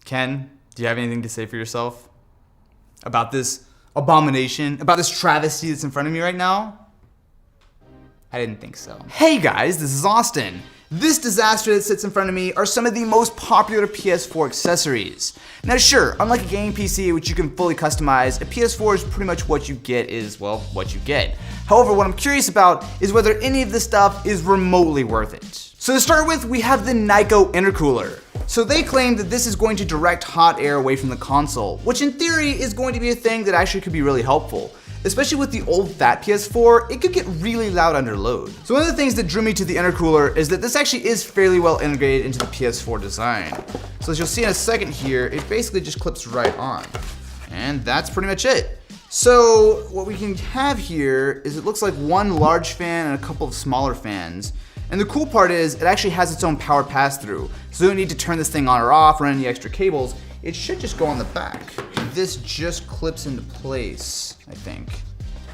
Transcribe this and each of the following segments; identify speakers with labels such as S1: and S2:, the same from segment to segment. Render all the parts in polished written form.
S1: Ken, do you have anything to say for yourself about this abomination, about this travesty that's in front of me right now? I didn't think so. Hey guys, this is Austin. This disaster that sits in front of me are some of the most popular PS4 accessories. Now sure, unlike a gaming PC which you can fully customize, a PS4 is pretty much what you get is, well, what you get. However, what I'm curious about is whether any of this stuff is remotely worth it. So to start with, we have the Nyko intercooler. So they claim that this is going to direct hot air away from the console, which in theory is going to be a thing that actually could be really helpful. Especially with the old fat PS4, it could get really loud under load. So one of the things that drew me to the intercooler is that this actually is fairly well integrated into the PS4 design. So as you'll see in a second here, it basically just clips right on. And that's pretty much it. So what we can have here is it looks like one large fan and a couple of smaller fans. And the cool part is it actually has its own power pass-through. So you don't need to turn this thing on or off, run any extra cables. It should just go on the back. This just clips into place, I think.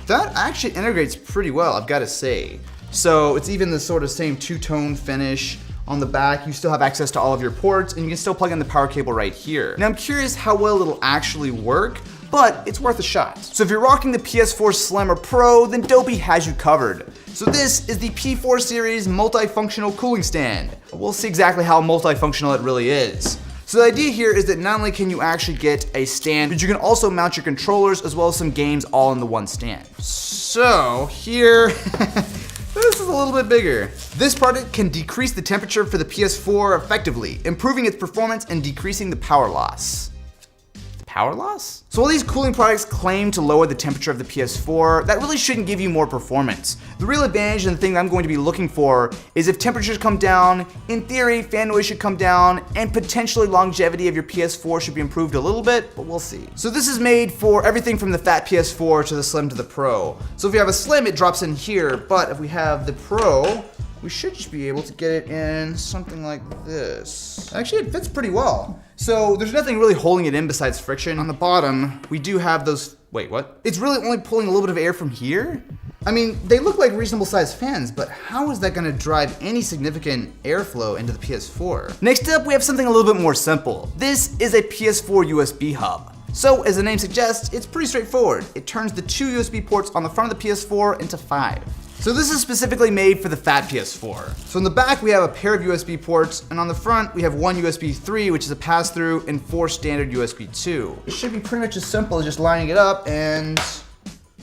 S1: That actually integrates pretty well, I've got to say. So it's even the sort of same two-tone finish. On the back, you still have access to all of your ports, and you can still plug in the power cable right here. Now I'm curious how well it'll actually work, but it's worth a shot. So if you're rocking the PS4 Slim or Pro, then Dopey has you covered. So this is the P4 series multifunctional cooling stand. We'll see exactly how multifunctional it really is. So the idea here is that not only can you actually get a stand, but you can also mount your controllers as well as some games all in the one stand. So here, this is a little bit bigger. This product can decrease the temperature for the PS4 effectively, improving its performance and decreasing the power loss. Power loss? So while these cooling products claim to lower the temperature of the PS4, that really shouldn't give you more performance. The real advantage and the thing I'm going to be looking for is if temperatures come down, in theory, fan noise should come down, and potentially longevity of your PS4 should be improved a little bit, but we'll see. So this is made for everything from the fat PS4 to the Slim to the Pro. So if you have a Slim, it drops in here, but if we have the Pro, we should just be able to get it in something like this. Actually, it fits pretty well. So there's nothing really holding it in besides friction. On the bottom, we do have those, wait, what? It's really only pulling a little bit of air from here? I mean, they look like reasonable sized fans, but how is that gonna drive any significant airflow into the PS4? Next up, we have something a little bit more simple. This is a PS4 USB hub. So as the name suggests, it's pretty straightforward. It turns the 2 USB ports on the front of the PS4 into 5. So this is specifically made for the fat PS4. So in the back we have a pair of USB ports, and on the front we have one USB 3, which is a pass-through, and 4 standard USB 2. It should be pretty much as simple as just lining it up, and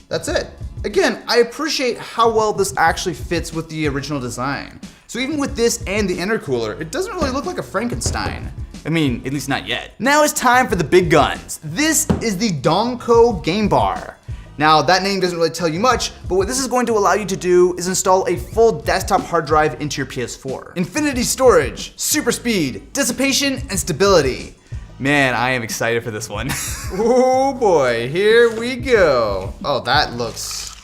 S1: that's it. Again, I appreciate how well this actually fits with the original design. So even with this and the intercooler, it doesn't really look like a Frankenstein. I mean, at least not yet. Now it's time for the big guns. This is the Donko Game Bar. Now that name doesn't really tell you much, but what this is going to allow you to do is install a full desktop hard drive into your PS4. Infinity storage, super speed, dissipation, and stability. Man, I am excited for this one. Oh boy, here we go. Oh, that looks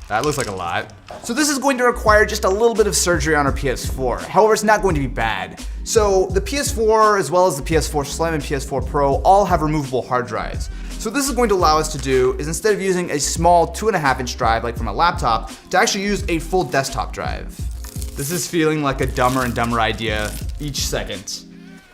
S1: like a lot. So this is going to require just a little bit of surgery on our PS4. However, it's not going to be bad. So the PS4, as well as the PS4 Slim and PS4 Pro, all have removable hard drives. So what this is going to allow us to do is, instead of using a small 2.5-inch drive like from a laptop, to actually use a full desktop drive. This is feeling like a dumber and dumber idea each second.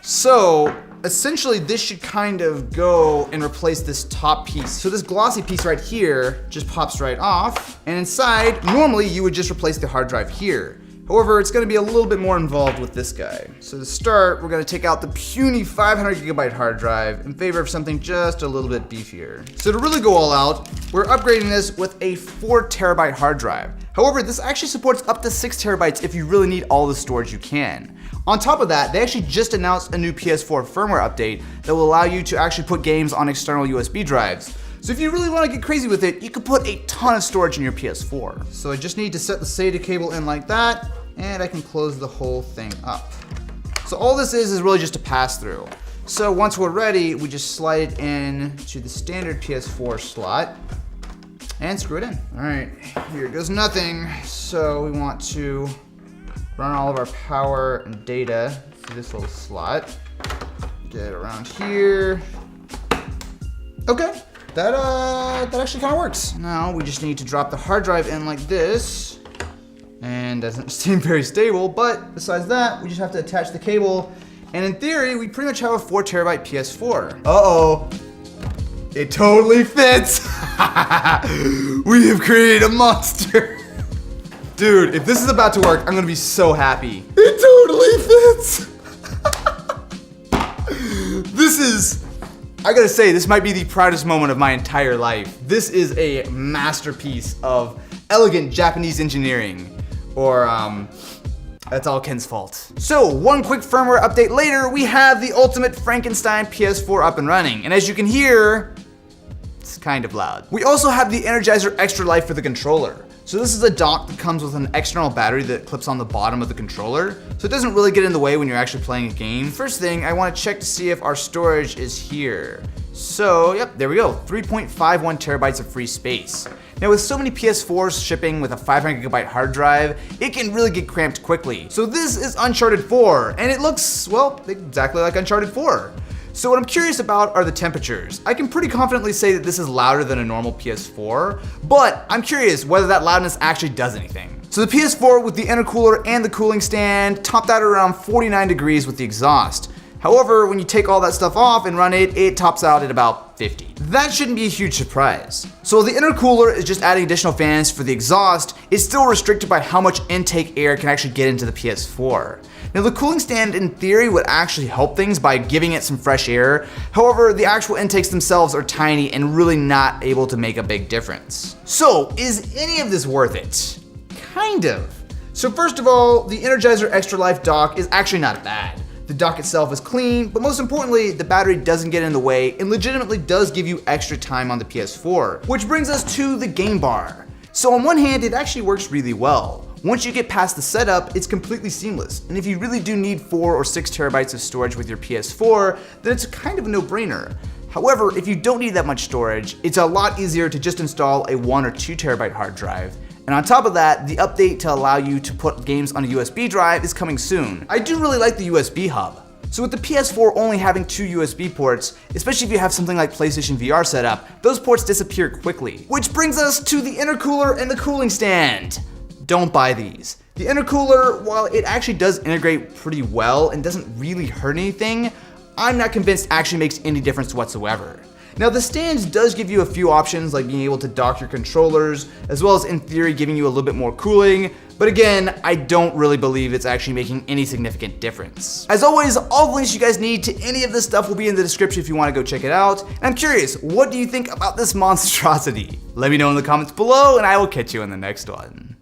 S1: So essentially this should kind of go and replace this top piece. So this glossy piece right here just pops right off, and inside, normally you would just replace the hard drive here. However, it's gonna be a little bit more involved with this guy. So to start, we're gonna take out the puny 500 gigabyte hard drive in favor of something just a little bit beefier. So to really go all out, we're upgrading this with a 4 terabyte hard drive. However, this actually supports up to 6 terabytes if you really need all the storage you can. On top of that, they actually just announced a new PS4 firmware update that will allow you to actually put games on external USB drives. So if you really want to get crazy with it, you could put a ton of storage in your PS4. So I just need to set the SATA cable in like that, and I can close the whole thing up. So all this is really just a pass-through. So once we're ready, we just slide it in to the standard PS4 slot and screw it in. All right, here goes nothing. So we want to run all of our power and data through this little slot. Get it around here. Okay, that actually kind of works. Now we just need to drop the hard drive in like this. And doesn't seem very stable, but besides that, we just have to attach the cable And in theory, we pretty much have a 4 terabyte PS4. Uh-oh. It totally fits. We have created a monster. Dude, if this is about to work, I'm gonna be so happy. It totally fits. I gotta say, this might be the proudest moment of my entire life. This is a masterpiece of elegant Japanese engineering. Or, that's all Ken's fault. So, one quick firmware update later, we have the ultimate Frankenstein PS4 up and running. And as you can hear, it's kind of loud. We also have the Energizer Extra Life for the controller. So this is a dock that comes with an external battery that clips on the bottom of the controller, so it doesn't really get in the way when you're actually playing a game. First thing, I want to check to see if our storage is here. So, yep, there we go, 3.51 terabytes of free space. Now with so many PS4s shipping with a 500 gigabyte hard drive, it can really get cramped quickly. So this is Uncharted 4, and it looks, well, exactly like Uncharted 4. So what I'm curious about are the temperatures. I can pretty confidently say that this is louder than a normal PS4, but I'm curious whether that loudness actually does anything. So the PS4 with the intercooler and the cooling stand topped out at around 49 degrees with the exhaust. However, when you take all that stuff off and run it, it tops out at about 50. That shouldn't be a huge surprise. So while the intercooler is just adding additional fans for the exhaust, it's still restricted by how much intake air can actually get into the PS4. Now the cooling stand in theory would actually help things by giving it some fresh air. However, the actual intakes themselves are tiny and really not able to make a big difference. So is any of this worth it? Kind of. So first of all, the Energizer Extra Life dock is actually not bad. The dock itself is clean, but most importantly, the battery doesn't get in the way and legitimately does give you extra time on the PS4. Which brings us to the game bar. So on one hand, it actually works really well. Once you get past the setup, it's completely seamless. And if you really do need 4 or 6 terabytes of storage with your PS4, then it's kind of a no-brainer. However, if you don't need that much storage, it's a lot easier to just install a 1 or 2 terabyte hard drive. And on top of that, the update to allow you to put games on a USB drive is coming soon. I do really like the USB hub. So with the PS4 only having 2 USB ports, especially if you have something like PlayStation VR set up, those ports disappear quickly. Which brings us to the intercooler and the cooling stand. Don't buy these. The intercooler, while it actually does integrate pretty well and doesn't really hurt anything, I'm not convinced it actually makes any difference whatsoever. Now the stand does give you a few options like being able to dock your controllers, as well as in theory giving you a little bit more cooling, but again, I don't really believe it's actually making any significant difference. As always, all the links you guys need to any of this stuff will be in the description if you want to go check it out. And I'm curious, what do you think about this monstrosity? Let me know in the comments below and I will catch you in the next one.